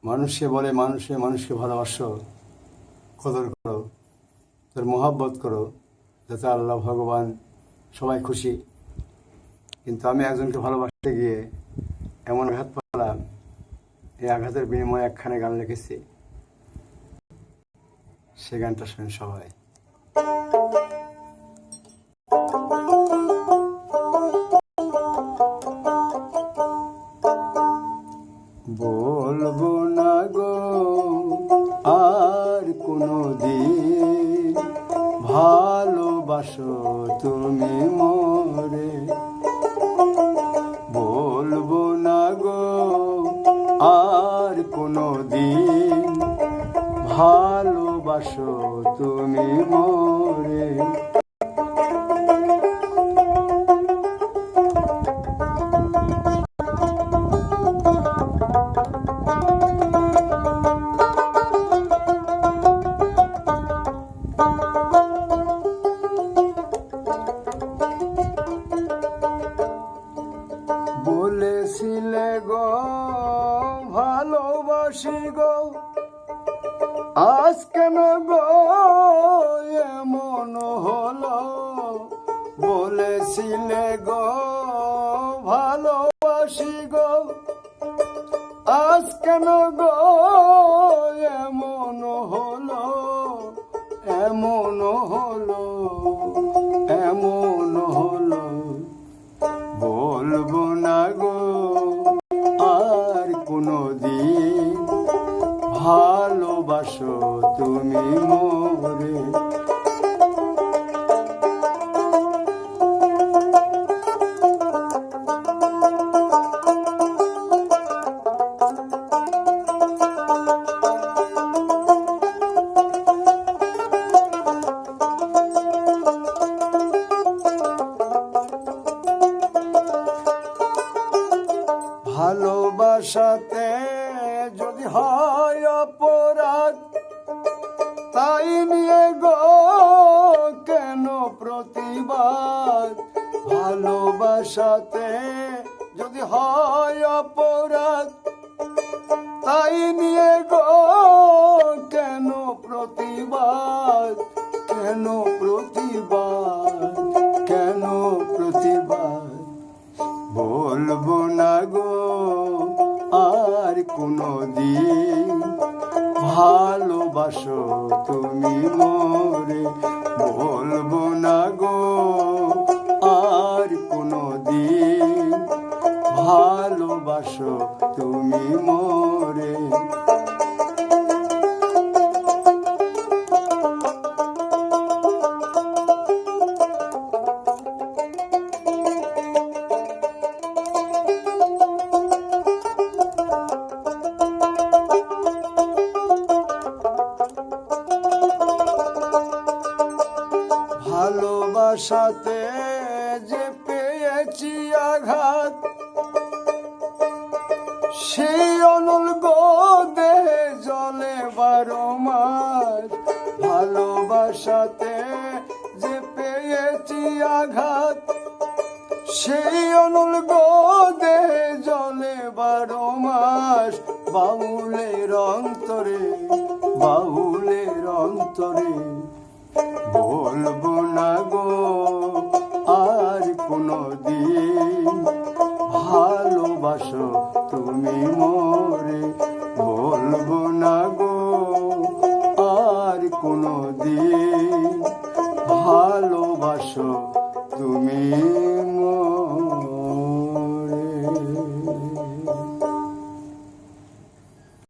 মানুষে বলে মানুষকে ভালোবাসো, কদর করো, তোর মোহাব্বত করো, যাতে আল্লাহ ভগবান সবাই খুশি। কিন্তু আমি একজনকে ভালোবাসতে গিয়ে এমন আঘাত পেলাম, এই আঘাতের বিনিময়ে একখানে গান লিখেছি, সে গানটা শুনে সবাই। বলবো না গো আর কোনো দিন, ভালোবাসো তুমি মোরে। বলবো না গো আর কোনো দিন, ভালোবাসো তুমি মোরে। বলেছিলে গো ভালোবাসি গো, আজ কেন গো এমন হলো। বলেছিলে গো ভালোবাসি গো, আজ কেন গো এমন হলো, এমন হলো, এমন হলো। বলবো না গো আর কোনো দিন, ভালোবাসো তুমি মোরে। ভালোবাসাতে যদি হয় অপরাধ, তাই নিয়ে গো কেন প্রতিবাদ। ভালোবাসাতে যদি হয় অপরাধ, তাই নিয়ে গো কেন প্রতিবাদ, কেন প্রতিবাদ, কেন প্রতিবাদ। বলবো না গো আর কোনো দিন, ভালোবাসো তুমি মোরে। বলবো না গো আর কোনো দিন, ভালোবাসো তুমি মোরে। ভালোবাসাতে যে পেয়েছি আঘাত, সেই অনল গো দেহে জলে 12 মাস। ভালোবাসাতে যে পেয়েছি আঘাত, সেই অনল গো দেহে জলে 12 মাস। বাউলের অন্তরে, বাউলের অন্তরে। বলবো না গো আর কোনো দিন, ভালোবাসো তুমি মোরে। বলবো না গো আর কোনো দিন, ভালোবাসো তুমি